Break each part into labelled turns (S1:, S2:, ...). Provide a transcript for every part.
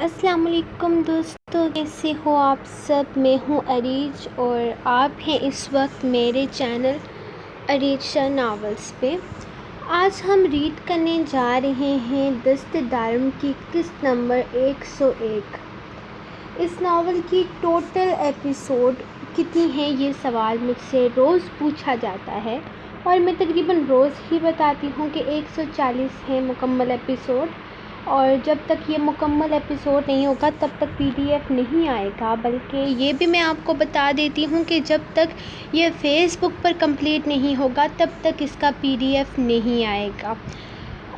S1: السلام علیکم دوستوں، کیسے ہو آپ سب؟ میں ہوں اریج اور آپ ہیں اس وقت میرے چینل اریجشا ناولز پہ۔ آج ہم ریڈ کرنے جا رہے ہیں دست دارم کی قسط نمبر 101۔ اس ناول کی ٹوٹل ایپیسوڈ کتنی ہیں یہ سوال مجھ سے روز پوچھا جاتا ہے، اور میں تقریباً روز ہی بتاتی ہوں کہ 140 ہیں مکمل ایپیسوڈ، اور جب تک یہ مکمل ایپیسوڈ نہیں ہوگا تب تک پی ڈی ایف نہیں آئے گا۔ بلکہ یہ بھی میں آپ کو بتا دیتی ہوں کہ جب تک یہ فیس بک پر کمپلیٹ نہیں ہوگا تب تک اس کا پی ڈی ایف نہیں آئے گا،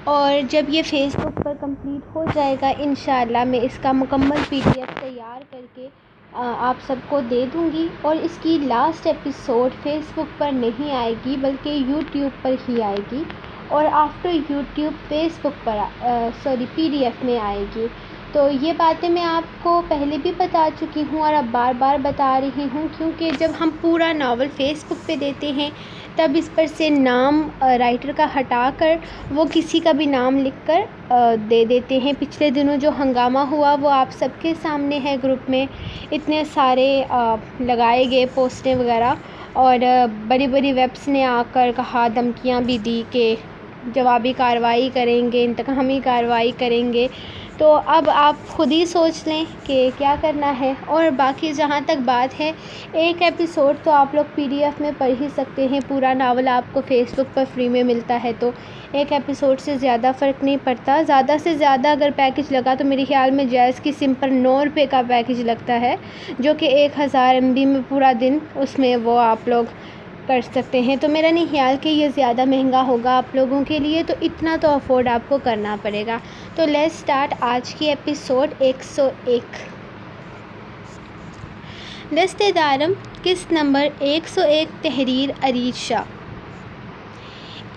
S1: اور جب یہ فیس بک پر کمپلیٹ ہو جائے گا انشاءاللہ میں اس کا مکمل پی ڈی ایف تیار کر کے آپ سب کو دے دوں گی، اور اس کی لاسٹ ایپیسوڈ فیس بک پر نہیں آئے گی بلکہ یوٹیوب پر ہی آئے گی، اور آفٹر یوٹیوب فیس بک پر پی ڈی ایف میں آئے گی۔ تو یہ باتیں میں آپ کو پہلے بھی بتا چکی ہوں اور اب بار بار بتا رہی ہوں، کیونکہ جب ہم پورا ناول فیس بک پہ دیتے ہیں تب اس پر سے نام رائٹر کا ہٹا کر وہ کسی کا بھی نام لکھ کر دے دیتے ہیں۔ پچھلے دنوں جو ہنگامہ ہوا وہ آپ سب کے سامنے ہے، گروپ میں اتنے سارے لگائے گئے پوسٹیں وغیرہ، اور بڑی بڑی ویبس نے آ کر کہا، دھمکیاں بھی دی کہ جوابی کارروائی کریں گے، انتقامی کارروائی کریں گے۔ تو اب آپ خود ہی سوچ لیں کہ کیا کرنا ہے۔ اور باقی جہاں تک بات ہے، ایک ایپیسوڈ تو آپ لوگ پی ڈی ایف میں پڑھ ہی سکتے ہیں، پورا ناول آپ کو فیس بک پر فری میں ملتا ہے، تو ایک ایپیسوڈ سے زیادہ فرق نہیں پڑتا۔ زیادہ سے زیادہ اگر پیکج لگا تو میرے خیال میں جیز کی سمپل 9 روپے کا پیکج لگتا ہے، جو کہ 1000 MB میں پورا دن اس میں وہ آپ لوگ کر سکتے ہیں۔ تو میرا نہیں خیال کہ یہ زیادہ مہنگا ہوگا آپ لوگوں کے لیے، تو اتنا تو افورڈ آپ کو کرنا پڑے گا۔ تو لیٹس سٹارٹ آج کی ایپیسوڈ 101۔ دست دارم قسط نمبر 101، تحریر اریجشا۔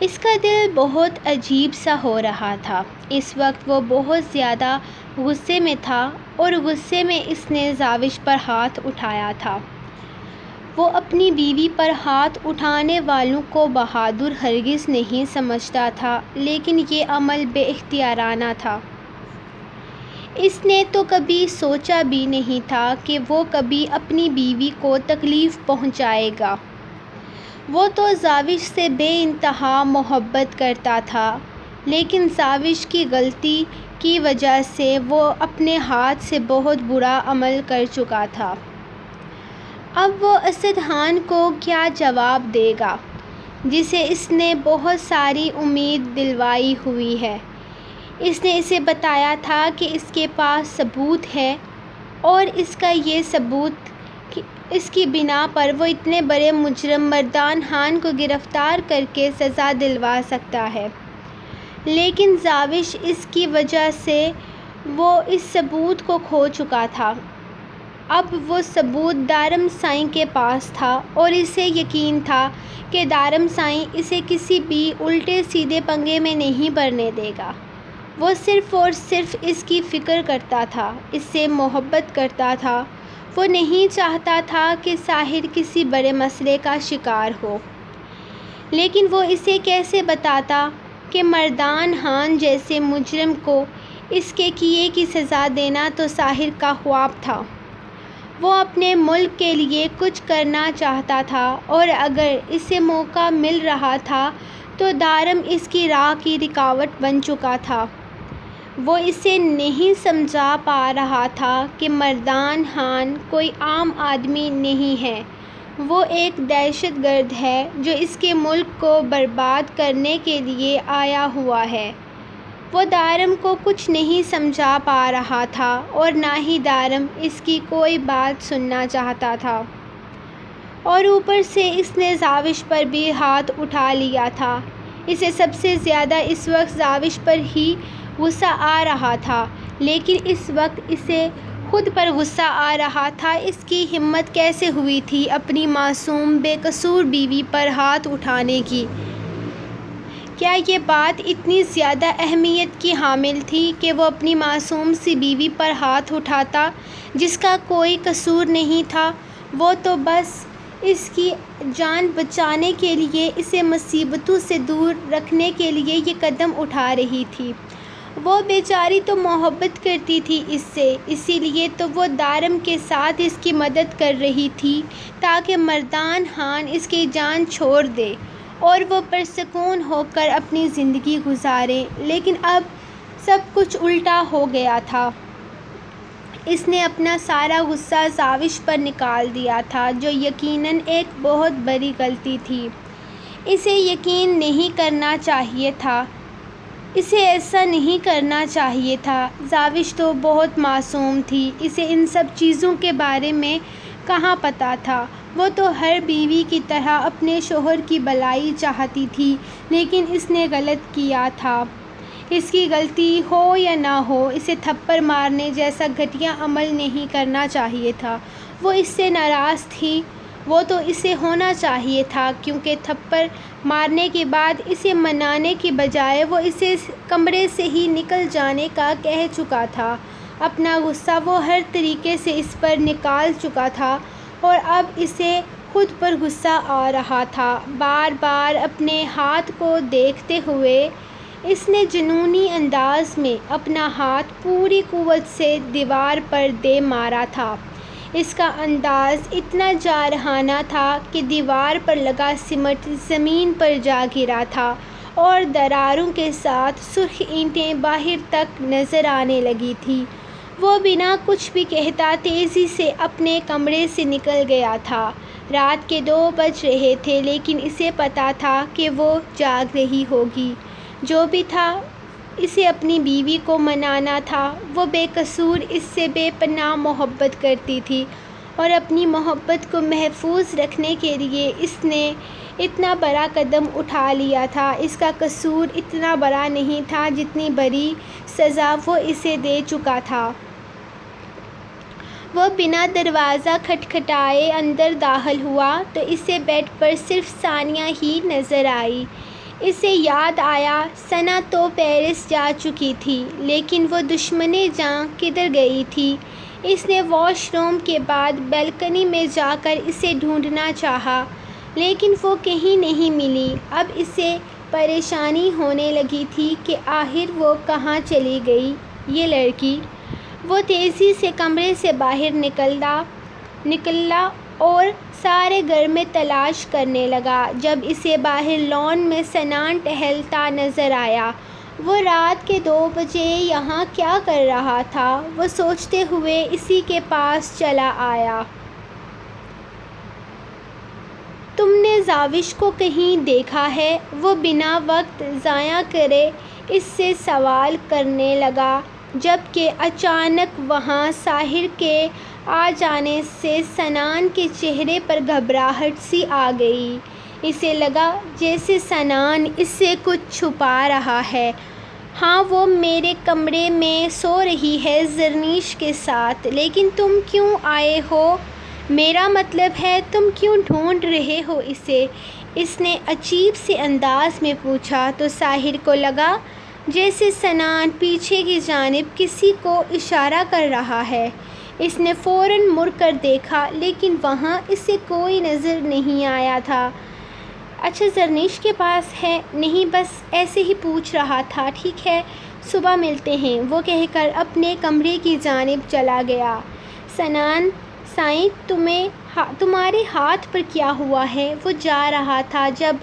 S1: اس کا دل بہت عجیب سا ہو رہا تھا۔ اس وقت وہ بہت زیادہ غصے میں تھا، اور غصے میں اس نے زاوش پر ہاتھ اٹھایا تھا۔ وہ اپنی بیوی پر ہاتھ اٹھانے والوں کو بہادر ہرگز نہیں سمجھتا تھا، لیکن یہ عمل بے اختیارانہ تھا۔ اس نے تو کبھی سوچا بھی نہیں تھا کہ وہ کبھی اپنی بیوی کو تکلیف پہنچائے گا۔ وہ تو زاوش سے بے انتہا محبت کرتا تھا، لیکن زاوش کی غلطی کی وجہ سے وہ اپنے ہاتھ سے بہت برا عمل کر چکا تھا۔ اب وہ اسد خان کو کیا جواب دے گا، جسے اس نے بہت ساری امید دلوائی ہوئی ہے؟ اس نے اسے بتایا تھا کہ اس کے پاس ثبوت ہے، اور اس کا یہ ثبوت اس کی بنا پر وہ اتنے بڑے مجرم مردان خان کو گرفتار کر کے سزا دلوا سکتا ہے، لیکن زاوش اس کی وجہ سے وہ اس ثبوت کو کھو چکا تھا۔ اب وہ ثبوت دارم سائیں کے پاس تھا، اور اسے یقین تھا کہ دارم سائیں اسے کسی بھی الٹے سیدھے پنگے میں نہیں پڑنے دے گا۔ وہ صرف اور صرف اس کی فکر کرتا تھا، اس سے محبت کرتا تھا۔ وہ نہیں چاہتا تھا کہ ساحر کسی بڑے مسئلے کا شکار ہو، لیکن وہ اسے کیسے بتاتا کہ مردان خان جیسے مجرم کو اس کے کیے کی سزا دینا تو ساحر کا خواب تھا۔ وہ اپنے ملک کے لیے کچھ کرنا چاہتا تھا، اور اگر اسے موقع مل رہا تھا تو دارم اس کی راہ کی رکاوٹ بن چکا تھا۔ وہ اسے نہیں سمجھا پا رہا تھا کہ مردان خان کوئی عام آدمی نہیں ہے، وہ ایک دہشت گرد ہے جو اس کے ملک کو برباد کرنے کے لیے آیا ہوا ہے۔ وہ دارم کو کچھ نہیں سمجھا پا رہا تھا، اور نہ ہی دارم اس کی کوئی بات سننا چاہتا تھا، اور اوپر سے اس نے زاوش پر بھی ہاتھ اٹھا لیا تھا۔ اسے سب سے زیادہ اس وقت زاوش پر ہی غصہ آ رہا تھا، لیکن اس وقت اسے خود پر غصہ آ رہا تھا۔ اس کی ہمت کیسے ہوئی تھی اپنی معصوم بے قصور بیوی پر ہاتھ اٹھانے کی؟ کیا یہ بات اتنی زیادہ اہمیت کی حامل تھی کہ وہ اپنی معصوم سی بیوی پر ہاتھ اٹھاتا جس کا کوئی قصور نہیں تھا؟ وہ تو بس اس کی جان بچانے کے لیے، اسے مصیبتوں سے دور رکھنے کے لیے یہ قدم اٹھا رہی تھی۔ وہ بیچاری تو محبت کرتی تھی اس سے، اسی لیے تو وہ دارم کے ساتھ اس کی مدد کر رہی تھی تاکہ مردان خان اس کی جان چھوڑ دے اور وہ پرسکون ہو کر اپنی زندگی گزارے۔ لیکن اب سب کچھ الٹا ہو گیا تھا۔ اس نے اپنا سارا غصہ زاوش پر نکال دیا تھا، جو یقیناً ایک بہت بڑی غلطی تھی۔ اسے یقین نہیں کرنا چاہیے تھا، اسے ایسا نہیں کرنا چاہیے تھا۔ زاوش تو بہت معصوم تھی، اسے ان سب چیزوں کے بارے میں کہاں پتہ تھا۔ وہ تو ہر بیوی کی طرح اپنے شوہر کی بھلائی چاہتی تھی، لیکن اس نے غلط کیا تھا۔ اس کی غلطی ہو یا نہ ہو، اسے تھپڑ مارنے جیسا گھٹیا عمل نہیں کرنا چاہیے تھا۔ وہ اس سے ناراض تھی، وہ تو اسے ہونا چاہیے تھا، کیونکہ تھپڑ مارنے کے بعد اسے منانے کی بجائے وہ اسے کمرے سے ہی نکل جانے کا کہہ چکا تھا۔ اپنا غصہ وہ ہر طریقے سے اس پر نکال چکا تھا اور اب اسے خود پر غصہ آ رہا تھا۔ بار بار اپنے ہاتھ کو دیکھتے ہوئے اس نے جنونی انداز میں اپنا ہاتھ پوری قوت سے دیوار پر دے مارا تھا۔ اس کا انداز اتنا جارحانہ تھا کہ دیوار پر لگا سمٹ زمین پر جا گرا تھا اور دراروں کے ساتھ سرخ اینٹیں باہر تک نظر آنے لگی تھیں۔ وہ بنا کچھ بھی کہتا تیزی سے اپنے کمرے سے نکل گیا تھا۔ رات کے 2 بج رہے تھے، لیکن اسے پتہ تھا کہ وہ جاگ رہی ہوگی۔ جو بھی تھا، اسے اپنی بیوی کو منانا تھا۔ وہ بے قصور اس سے بے پناہ محبت کرتی تھی اور اپنی محبت کو محفوظ رکھنے کے لیے اس نے اتنا بڑا قدم اٹھا لیا تھا۔ اس کا قصور اتنا بڑا نہیں تھا جتنی بڑی سزا وہ اسے دے چکا تھا۔ وہ بنا دروازہ کھٹکھٹائے اندر داخل ہوا تو اسے بیڈ پر صرف ثانیہ ہی نظر آئی۔ اسے یاد آیا ثنا تو پیرس جا چکی تھی، لیکن وہ دشمنِ جاں کدھر گئی تھی؟ اس نے واش روم کے بعد بالکنی میں جا کر اسے ڈھونڈنا چاہا، لیکن وہ کہیں نہیں ملی۔ اب اسے پریشانی ہونے لگی تھی کہ آخر وہ کہاں چلی گئی یہ لڑکی۔ وہ تیزی سے کمرے سے باہر نکلا اور سارے گھر میں تلاش کرنے لگا۔ جب اسے باہر لان میں سنان ٹہلتا نظر آیا، وہ رات کے 2 بجے یہاں کیا کر رہا تھا، وہ سوچتے ہوئے اسی کے پاس چلا آیا۔ تم نے زاوش کو کہیں دیکھا ہے؟ وہ بنا وقت ضائع کرے اس سے سوال کرنے لگا، جبکہ اچانک وہاں ساحر کے آ جانے سے سنان کے چہرے پر گھبراہٹ سی آ گئی۔ اسے لگا جیسے سنان اس سے کچھ چھپا رہا ہے۔ ہاں، وہ میرے کمرے میں سو رہی ہے زرنیش کے ساتھ، لیکن تم کیوں آئے ہو؟ میرا مطلب ہے تم کیوں ڈھونڈ رہے ہو اسے؟ اس نے عجیب سے انداز میں پوچھا تو ساحر کو لگا جیسے سنان پیچھے کی جانب کسی کو اشارہ کر رہا ہے۔ اس نے فوراً مڑ کر دیکھا، لیکن وہاں اسے کوئی نظر نہیں آیا تھا۔ اچھا، زرنیش کے پاس ہے؟ نہیں، بس ایسے ہی پوچھ رہا تھا۔ ٹھیک ہے، صبح ملتے ہیں، وہ کہہ کر اپنے کمرے کی جانب چلا گیا۔ سنان سائیں، تمہارے ہاتھ پر کیا ہوا ہے؟ وہ جا رہا تھا جب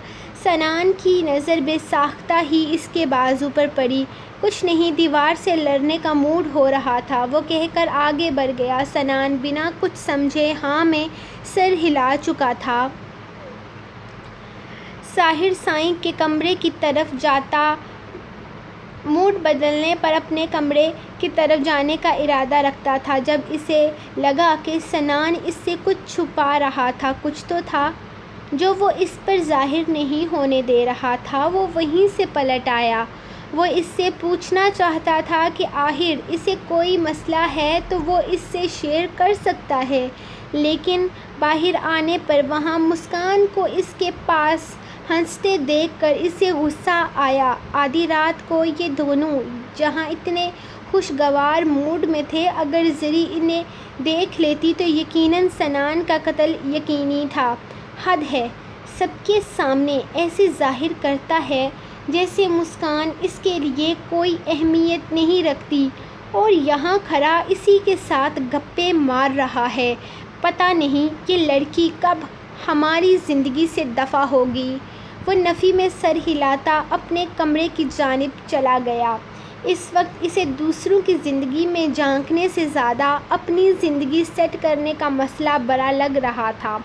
S1: سنان کی نظر بے ساختہ ہی اس کے بازو پر پڑی۔ کچھ نہیں، دیوار سے لڑنے کا موڈ ہو رہا تھا، وہ کہہ کر آگے بڑھ گیا۔ سنان بنا کچھ سمجھے ہاں میں سر ہلا چکا تھا۔ ساحر سائیں کے کمرے کی طرف جاتا، موڈ بدلنے پر اپنے کمرے کی طرف جانے کا ارادہ رکھتا تھا، جب اسے لگا کہ سنان اس سے کچھ چھپا رہا تھا۔ کچھ تو تھا جو وہ اس پر ظاہر نہیں ہونے دے رہا تھا۔ وہ وہیں سے پلٹ آیا۔ وہ اس سے پوچھنا چاہتا تھا کہ آخر اسے کوئی مسئلہ ہے تو وہ اس سے شیئر کر سکتا ہے، لیکن باہر آنے پر وہاں مسکان کو اس کے پاس ہنستے دیکھ کر اسے غصہ آیا۔ آدھی رات کو یہ دونوں جہاں اتنے خوشگوار موڈ میں تھے، اگر زری انہیں دیکھ لیتی تو یقیناً سنان کا قتل یقینی تھا۔ حد ہے، سب کے سامنے ایسے ظاہر کرتا ہے جیسے مسکان اس کے لیے کوئی اہمیت نہیں رکھتی اور یہاں کھڑا اسی کے ساتھ گپے مار رہا ہے۔ پتہ نہیں یہ لڑکی کب ہماری زندگی سے دفع ہوگی۔ وہ نفی میں سر ہلاتا اپنے کمرے کی جانب چلا گیا۔ اس وقت اسے دوسروں کی زندگی میں جھانکنے سے زیادہ اپنی زندگی سیٹ کرنے کا مسئلہ بڑا لگ رہا تھا۔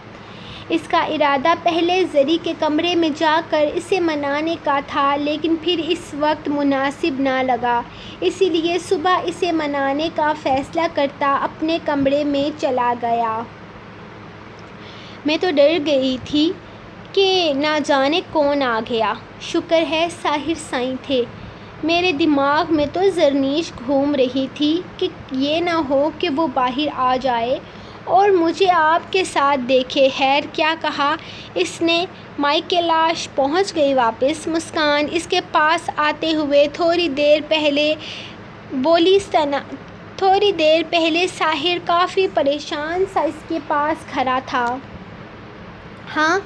S1: اس کا ارادہ پہلے زری کے کمرے میں جا کر اسے منانے کا تھا، لیکن پھر اس وقت مناسب نہ لگا، اسی لیے صبح اسے منانے کا فیصلہ کرتا اپنے کمرے میں چلا گیا۔ میں تو ڈر گئی تھی کہ نہ جانے کون آ گیا۔ شکر ہے ساحر سائیں تھے۔ میرے دماغ میں تو زرنیش گھوم رہی تھی کہ یہ نہ ہو کہ وہ باہر آ جائے اور مجھے آپ کے ساتھ دیکھے۔ خیر کیا کہا اس نے؟ مائیکلاش پہنچ گئی واپس؟ مسکان اس کے پاس آتے ہوئے تھوڑی دیر پہلے بولی۔ تھوڑی دیر پہلے ساحر کافی پریشان سا اس کے پاس کھڑا تھا۔ ہاں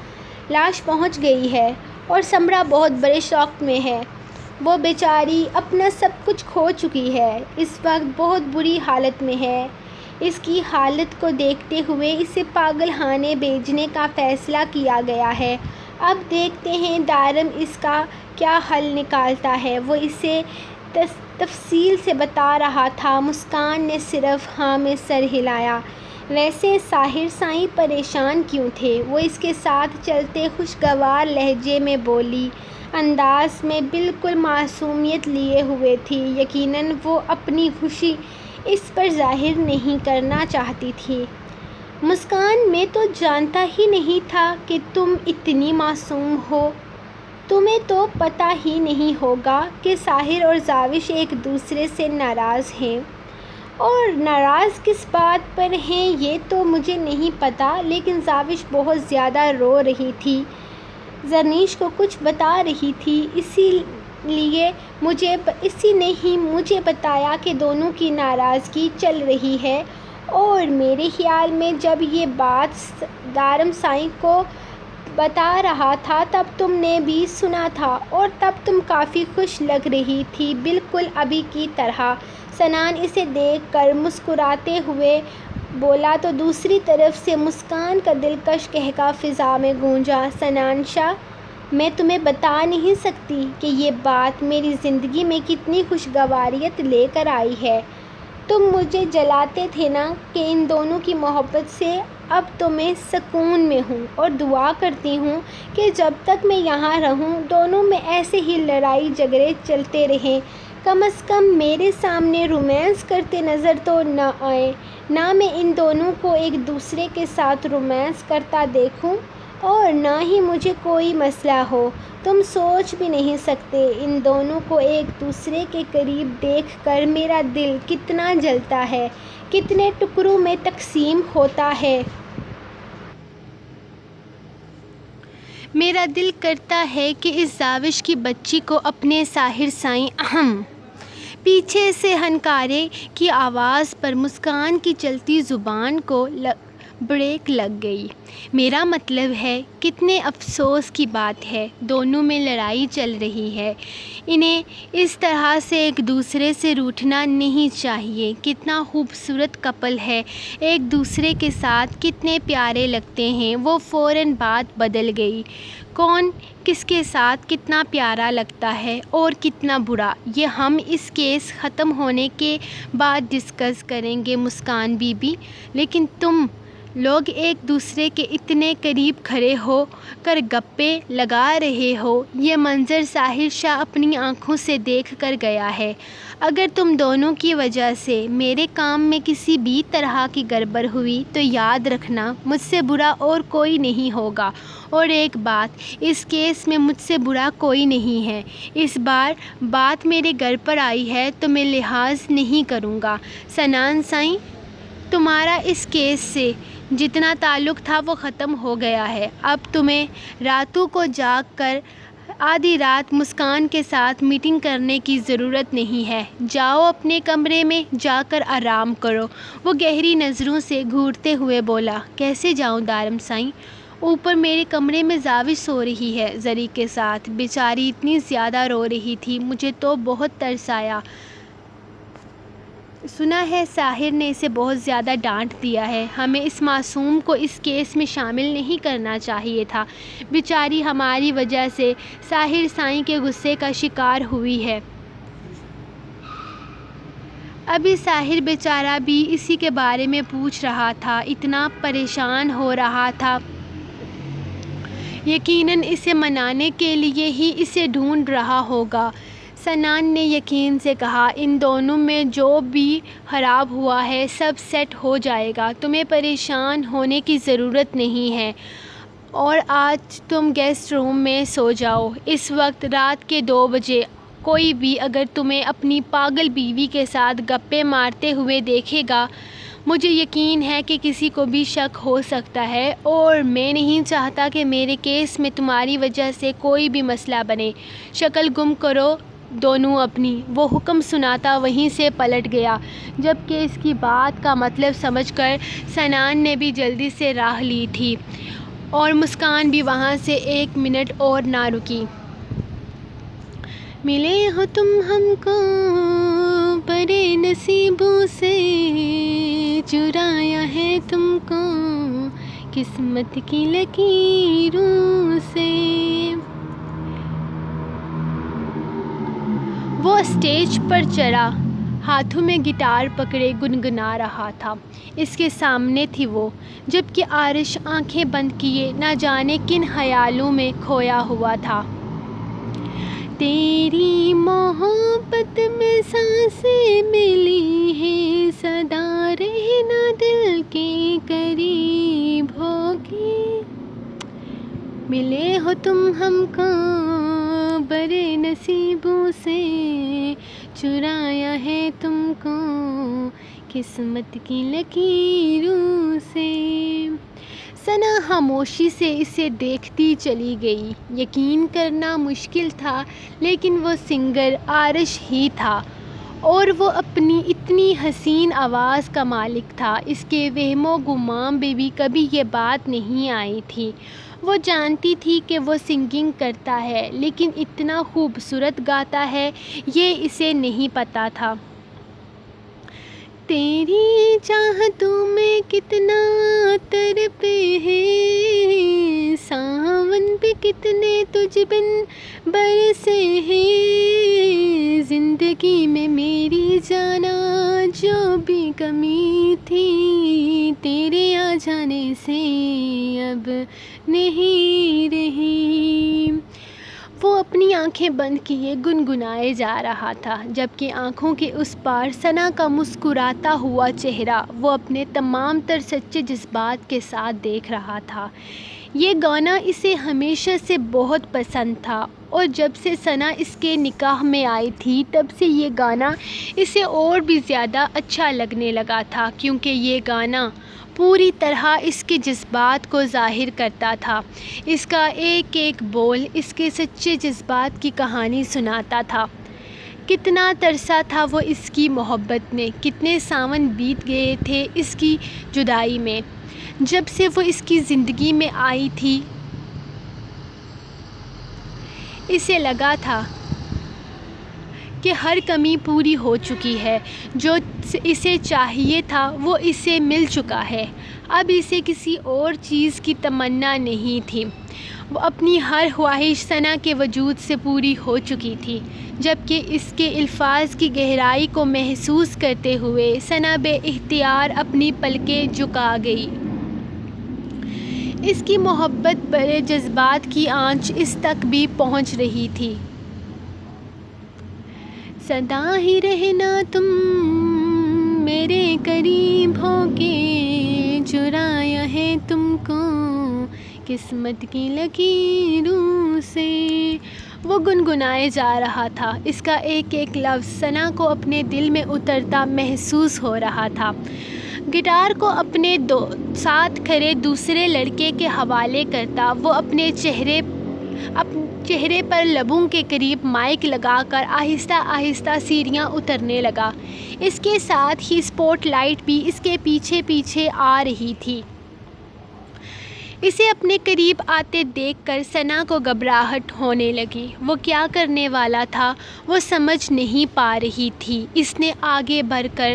S1: لاش پہنچ گئی ہے اور سمرا بہت بڑے شوق میں ہے۔ وہ بیچاری اپنا سب کچھ کھو چکی ہے، اس وقت بہت بری حالت میں ہے۔ اس کی حالت کو دیکھتے ہوئے اسے پاگل خانے بھیجنے کا فیصلہ کیا گیا ہے۔ اب دیکھتے ہیں دارم اس کا کیا حل نکالتا ہے۔ وہ اسے تفصیل سے بتا رہا تھا۔ مسکان نے صرف ہاں میں سر ہلایا۔ ویسے ساحر سائیں پریشان کیوں تھے؟ وہ اس کے ساتھ چلتے خوشگوار لہجے میں بولی، انداز میں بالکل معصومیت لیے ہوئے تھی۔ یقیناً وہ اپنی خوشی اس پر ظاہر نہیں کرنا چاہتی تھی۔ مسکان میں تو جانتا ہی نہیں تھا کہ تم اتنی معصوم ہو۔ تمہیں تو پتہ ہی نہیں ہوگا کہ ساحر اور زاوش ایک دوسرے سے ناراض ہیں، اور ناراض کس بات پر ہیں یہ تو مجھے نہیں پتہ، لیکن زاوش بہت زیادہ رو رہی تھی، زرنیش کو کچھ بتا رہی تھی، اسی نے ہی مجھے بتایا کہ دونوں کی ناراضگی چل رہی ہے، اور میرے خیال میں جب یہ بات دارم سائیں کو بتا رہا تھا تب تم نے بھی سنا تھا، اور تب تم کافی خوش لگ رہی تھی، بالکل ابھی کی طرح۔ سنان اسے دیکھ کر مسکراتے ہوئے بولا تو دوسری طرف سے مسکان کا دلکش قہقہ فضا میں گونجا۔ سنان شاہ، میں تمہیں بتا نہیں سکتی کہ یہ بات میری زندگی میں کتنی خوشگواریت لے کر آئی ہے۔ تم مجھے جلاتے تھے نا کہ ان دونوں کی محبت سے، اب تو میں سکون میں ہوں، اور دعا کرتی ہوں کہ جب تک میں یہاں رہوں دونوں میں ایسے ہی لڑائی جھگڑے چلتے رہیں، کم از کم میرے سامنے رومانس کرتے نظر تو نہ آئیں، نہ میں ان دونوں کو ایک دوسرے کے ساتھ رومانس کرتا دیکھوں، اور نہ ہی مجھے کوئی مسئلہ ہو۔ تم سوچ بھی نہیں سکتے ان دونوں کو ایک دوسرے کے قریب دیکھ کر میرا دل کتنا جلتا ہے، کتنے ٹکڑوں میں تقسیم ہوتا ہے۔ میرا دل کرتا ہے کہ اس زاوش کی بچی کو اپنے ساحر سائیں پیچھے سے ہنکارے کی آواز پر مسکان کی چلتی زبان کو بریک لگ گئی۔ میرا مطلب ہے کتنے افسوس کی بات ہے، دونوں میں لڑائی چل رہی ہے، انہیں اس طرح سے ایک دوسرے سے روٹھنا نہیں چاہیے۔ کتنا خوبصورت کپل ہے، ایک دوسرے کے ساتھ کتنے پیارے لگتے ہیں۔ وہ فوراً بات بدل گئی۔ کون کس کے ساتھ کتنا پیارا لگتا ہے اور کتنا برا، یہ ہم اس کیس ختم ہونے کے بعد ڈسکس کریں گے مسکان بی بی، لیکن تم لوگ ایک دوسرے کے اتنے قریب کھڑے ہو کر گپے لگا رہے ہو، یہ منظر ساحر شاہ اپنی آنکھوں سے دیکھ کر گیا ہے۔ اگر تم دونوں کی وجہ سے میرے کام میں کسی بھی طرح کی گڑبڑ ہوئی تو یاد رکھنا مجھ سے برا اور کوئی نہیں ہوگا، اور ایک بات، اس کیس میں مجھ سے برا کوئی نہیں ہے۔ اس بار بات میرے گھر پر آئی ہے تو میں لحاظ نہیں کروں گا۔ سنان سائیں، تمہارا اس کیس سے جتنا تعلق تھا وہ ختم ہو گیا ہے۔ اب تمہیں راتوں کو جاگ کر آدھی رات مسکان کے ساتھ میٹنگ کرنے کی ضرورت نہیں ہے۔ جاؤ اپنے کمرے میں جا کر آرام کرو۔ وہ گہری نظروں سے گھورتے ہوئے بولا۔ کیسے جاؤں دارم سائیں؟ اوپر میرے کمرے میں زاوج سو رہی ہے زری کے ساتھ۔ بیچاری اتنی زیادہ رو رہی تھی، مجھے تو بہت ترس آیا۔ سنا ہے ساحر نے اسے بہت زیادہ ڈانٹ دیا ہے۔ ہمیں اس معصوم کو اس کیس میں شامل نہیں کرنا چاہیے تھا۔ بیچاری ہماری وجہ سے ساحر سائیں کے غصے کا شکار ہوئی ہے۔ ابھی ساحر بیچارہ بھی اسی کے بارے میں پوچھ رہا تھا، اتنا پریشان ہو رہا تھا۔ یقیناً اسے منانے کے لیے ہی اسے ڈھونڈ رہا ہوگا۔ سنان نے یقین سے کہا، ان دونوں میں جو بھی خراب ہوا ہے سب سیٹ ہو جائے گا، تمہیں پریشان ہونے کی ضرورت نہیں ہے، اور آج تم گیسٹ روم میں سو جاؤ۔ اس وقت رات کے 2 بجے کوئی بھی اگر تمہیں اپنی پاگل بیوی کے ساتھ گپیں مارتے ہوئے دیکھے گا، مجھے یقین ہے کہ کسی کو بھی شک ہو سکتا ہے، اور میں نہیں چاہتا کہ میرے کیس میں تمہاری وجہ سے کوئی بھی مسئلہ بنے۔ شکل گم کرو دونوں اپنی۔ وہ حکم سناتا وہیں سے پلٹ گیا، جبکہ اس کی بات کا مطلب سمجھ کر سنان نے بھی جلدی سے راہ لی تھی، اور مسکان بھی وہاں سے 1 منٹ اور نہ رکی۔ ملے ہو تم ہم کو بڑے نصیبوں سے، چرایا ہے تم کو قسمت کی لکیروں سے۔ وہ اسٹیج پر چڑھا، ہاتھوں میں گٹار پکڑے گنگنا رہا تھا۔ اس کے سامنے تھی وہ، جبکہ عارش آنکھیں بند کیے نہ جانے کن خیالوں میں کھویا ہوا تھا۔ تیری محبت میں سانسیں ملی ہیں، صدا رہنا دل کے قریب ہوگی۔ ملے ہو تم ہم کو بڑے نصیبوں سے، چرایا ہے تم کو قسمت کی لکیروں سے۔ ثنا خاموشی سے اسے دیکھتی چلی گئی۔ یقین کرنا مشکل تھا، لیکن وہ سنگر عارش ہی تھا، اور وہ اپنی اتنی حسین آواز کا مالک تھا۔ اس کے وہم و گمان میں بھی کبھی یہ بات نہیں آئی تھی۔ وہ جانتی تھی کہ وہ سنگنگ کرتا ہے، لیکن اتنا خوبصورت گاتا ہے یہ اسے نہیں پتا تھا۔ تیری چاہتوں میں کتنا تڑپے ہیں، ساون بھی کتنے تجھ بن برسے ہیں، زندگی میں میری جانا جو بھی کمی تھی، تیرے آ جانے سے اب نہیں رہی۔ وہ اپنی آنکھیں بند کیے گنگنائے جا رہا تھا، جبکہ آنکھوں کے اس پار ثنا کا مسکراتا ہوا چہرہ وہ اپنے تمام تر سچے جذبات کے ساتھ دیکھ رہا تھا۔ یہ گانا اسے ہمیشہ سے بہت پسند تھا، اور جب سے ثنا اس کے نکاح میں آئی تھی تب سے یہ گانا اسے اور بھی زیادہ اچھا لگنے لگا تھا، کیونکہ یہ گانا پوری طرح اس کے جذبات کو ظاہر کرتا تھا۔ اس کا ایک ایک بول اس کے سچے جذبات کی کہانی سناتا تھا۔ کتنا ترسا تھا وہ اس کی محبت میں، کتنے ساون بیت گئے تھے اس کی جدائی میں۔ جب سے وہ اس کی زندگی میں آئی تھی اسے لگا تھا کہ ہر کمی پوری ہو چکی ہے، جو اسے چاہیے تھا وہ اسے مل چکا ہے۔ اب اسے کسی اور چیز کی تمنا نہیں تھی۔ وہ اپنی ہر خواہش ثنا کے وجود سے پوری ہو چکی تھی۔ جبکہ اس کے الفاظ کی گہرائی کو محسوس کرتے ہوئے ثنا بے اختیار اپنی پلکیں جھکا گئی۔ اس کی محبت بھرے جذبات کی آنچ اس تک بھی پہنچ رہی تھی۔ سدا ہی رہنا تم میرے قریب ہو کے، چرایا ہے تم کو قسمت کی لکیروں سے۔ وہ گنگنائے جا رہا تھا، اس کا ایک ایک لفظ ثنا کو اپنے دل میں اترتا محسوس ہو رہا تھا۔ گٹار کو اپنے ساتھ کھڑے دوسرے لڑکے کے حوالے کرتا وہ اپنے چہرے پر لبوں کے قریب مائک لگا کر آہستہ آہستہ سیڑھیاں اترنے لگا۔ اس کے ساتھ ہی اسپاٹ لائٹ بھی اس کے پیچھے پیچھے آ رہی تھی۔ اسے اپنے قریب آتے دیکھ کر ثنا کو گھبراہٹ ہونے لگی۔ وہ کیا کرنے والا تھا وہ سمجھ نہیں پا رہی تھی۔ اس نے آگے بڑھ کر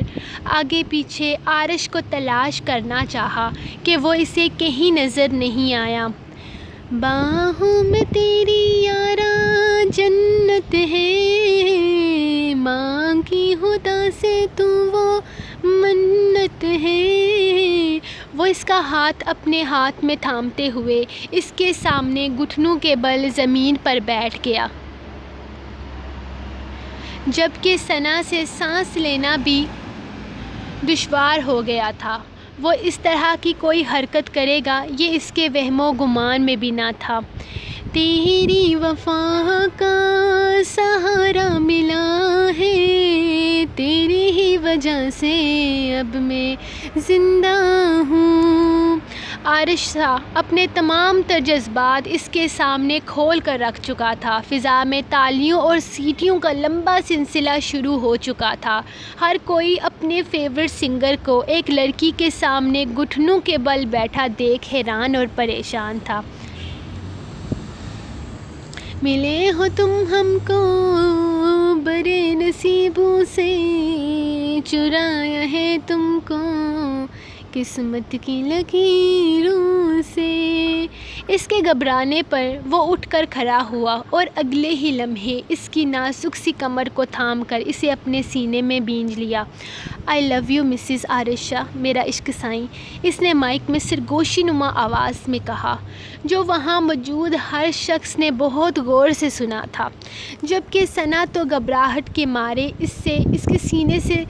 S1: آگے پیچھے عارش کو تلاش کرنا چاہا کہ وہ اسے کہیں نظر نہیں آیا۔ باہوں میں تیری یاراں جنت ہے، مانگی خدا سے تو وہ منت ہے۔ وہ اس کا ہاتھ اپنے ہاتھ میں تھامتے ہوئے اس کے سامنے گھٹنوں کے بل زمین پر بیٹھ گیا، جبکہ ثنا سے سانس لینا بھی دشوار ہو گیا تھا۔ وہ اس طرح کی کوئی حرکت کرے گا یہ اس کے وہم و گمان میں بھی نہ تھا۔ تیری وفا کا سہارا ملا ہے، تیری ہی وجہ سے اب میں زندہ ہوں۔ عارش سا اپنے تمام تر جذبات اس کے سامنے کھول کر رکھ چکا تھا۔ فضا میں تالیوں اور سیٹیوں کا لمبا سلسلہ شروع ہو چکا تھا۔ ہر کوئی اپنے فیورٹ سنگر کو ایک لڑکی کے سامنے گھٹنوں کے بل بیٹھا دیکھ حیران اور پریشان تھا۔ ملے ہو تم ہم کو برے نصیبوں سے، چرایا ہے تم کو قسمت کی لکیروں سے۔ اس کے گھبرانے پر وہ اٹھ کر کھڑا ہوا اور اگلے ہی لمحے اس کی نازک سی کمر کو تھام کر اسے اپنے سینے میں بھینج لیا۔ I love you مسز عارشہ، میرا عشق سائیں، اس نے مائک میں سرگوشی نما آواز میں کہا، جو وہاں موجود ہر شخص نے بہت غور سے سنا تھا، جبکہ ثنا تو گھبراہٹ کے مارے اس کے سینے سے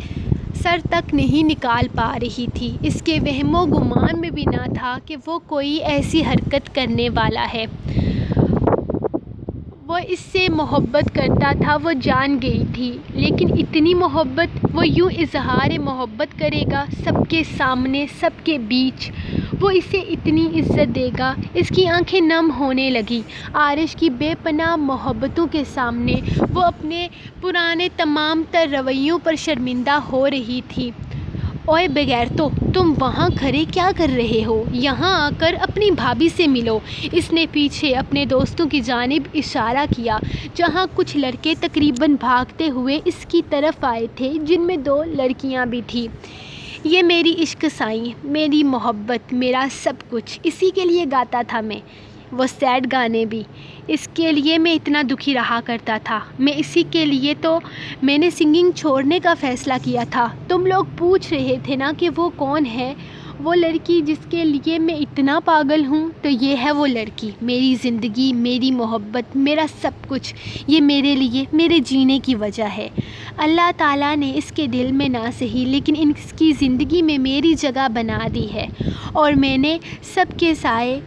S1: سر تک نہیں نکال پا رہی تھی۔ اس کے وہم و گمان میں بھی نہ تھا کہ وہ کوئی ایسی حرکت کرنے والا ہے۔ وہ اس سے محبت کرتا تھا، وہ جان گئی تھی، لیکن اتنی محبت وہ یوں اظہار محبت کرے گا سب کے سامنے، سب کے بیچ، وہ اسے اتنی عزت دے گا۔ اس کی آنکھیں نم ہونے لگیں۔ عارش کی بے پناہ محبتوں کے سامنے وہ اپنے پرانے تمام تر رویوں پر شرمندہ ہو رہی تھی۔ اوئے بغیرتو، تم وہاں کھڑے کیا کر رہے ہو؟ یہاں آ کر اپنی بھابھی سے ملو۔ اس نے پیچھے اپنے دوستوں کی جانب اشارہ کیا، جہاں کچھ لڑکے تقریباً بھاگتے ہوئے اس کی طرف آئے تھے، جن میں 2 لڑکیاں بھی تھیں۔ یہ میری عشق سائیں، میری محبت، میرا سب کچھ، اسی کے لیے گاتا تھا میں، وہ سیڈ گانے بھی، اس کے لیے میں اتنا دکھی رہا کرتا تھا، میں اسی کے لیے تو میں نے سنگنگ چھوڑنے کا فیصلہ کیا تھا۔ تم لوگ پوچھ رہے تھے نا کہ وہ کون ہے، وہ لڑکی جس کے لیے میں اتنا پاگل ہوں، تو یہ ہے وہ لڑکی، میری زندگی، میری محبت، میرا سب کچھ، یہ میرے لیے میرے جینے کی وجہ ہے۔ اللہ تعالیٰ نے اس کے دل میں نہ سہی لیکن اس کی زندگی میں میری جگہ بنا دی ہے، اور میں نے سب کے سائے،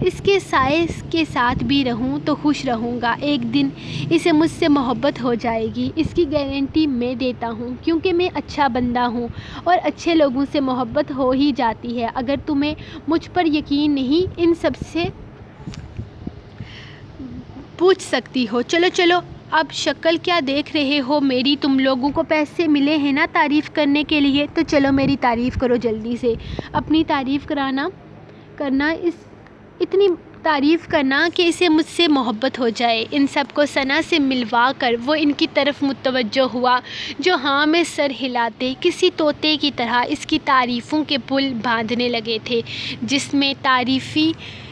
S1: اس کے سائے کے ساتھ بھی رہوں تو خوش رہوں گا۔ ایک دن اسے مجھ سے محبت ہو جائے گی، اس کی گارنٹی میں دیتا ہوں، کیونکہ میں اچھا بندہ ہوں اور اچھے لوگوں سے محبت ہو ہی جاتی ہے۔ اگر تمہیں مجھ پر یقین نہیں، ان سب سے پوچھ سکتی ہو۔ چلو چلو، اب شکل کیا دیکھ رہے ہو میری؟ تم لوگوں کو پیسے ملے ہیں نا تعریف کرنے کے لیے، تو چلو میری تعریف کرو جلدی سے۔ اپنی تعریف کرنا اتنی تعریف کرنا کہ اسے مجھ سے محبت ہو جائے۔ ان سب کو ثنا سے ملوا کر وہ ان کی طرف متوجہ ہوا، جو ہاں میں سر ہلاتے کسی طوطے کی طرح اس کی تعریفوں کے پل باندھنے لگے تھے، جس میں تعریفیں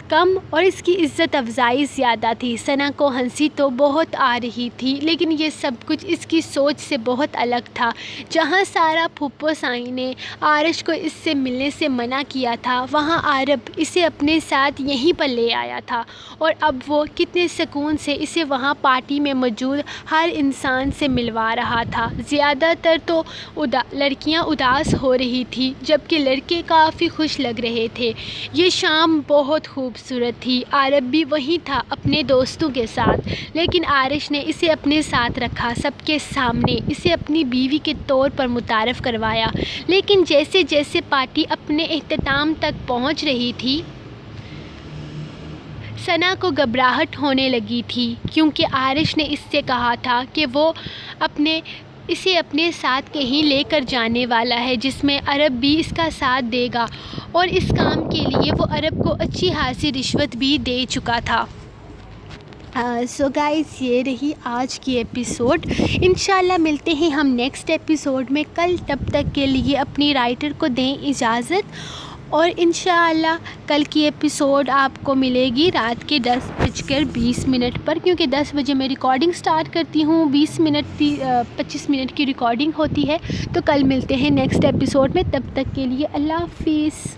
S1: کم اور اس کی عزت افزائی زیادہ تھی۔ ثنا کو ہنسی تو بہت آ رہی تھی، لیکن یہ سب کچھ اس کی سوچ سے بہت الگ تھا۔ جہاں سارا پھپھو سائیں نے عارش کو اس سے ملنے سے منع کیا تھا، وہاں عارب اسے اپنے ساتھ یہیں پر لے آیا تھا، اور اب وہ کتنے سکون سے اسے وہاں پارٹی میں موجود ہر انسان سے ملوا رہا تھا۔ زیادہ تر تو لڑکیاں اداس ہو رہی تھیں، جبکہ لڑکے کافی خوش لگ رہے تھے۔ یہ شام بہت خوبصورت تھی۔ عارب بھی وہیں تھا اپنے دوستوں کے ساتھ، لیکن عارش نے اسے اپنے ساتھ رکھا، سب کے سامنے اسے اپنی بیوی کے طور پر متعارف کروایا۔ لیکن جیسے جیسے پارٹی اپنے اختتام تک پہنچ رہی تھی، ثنا کو گھبراہٹ ہونے لگی تھی، کیونکہ عارش نے اس سے کہا تھا کہ وہ اسے اپنے ساتھ کہیں لے کر جانے والا ہے، جس میں عرب بھی اس کا ساتھ دے گا، اور اس کام کے لیے وہ عرب کو اچھی خاصی رشوت بھی دے چکا تھا۔ سو گائز، یہ رہی آج کی ایپیسوڈ۔ انشاءاللہ ملتے ہیں ہم نیکسٹ ایپیسوڈ میں کل، تب تک کے لیے اپنی رائٹر کو دیں اجازت، اور انشاءاللہ کل کی ایپیسوڈ آپ کو ملے گی رات کے 10:20 پر، کیونکہ 10 بجے میں ریکارڈنگ سٹارٹ کرتی ہوں، 25 منٹ کی ریکارڈنگ ہوتی ہے۔ تو کل ملتے ہیں نیکسٹ ایپیسوڈ میں، تب تک کے لیے اللہ حافظ۔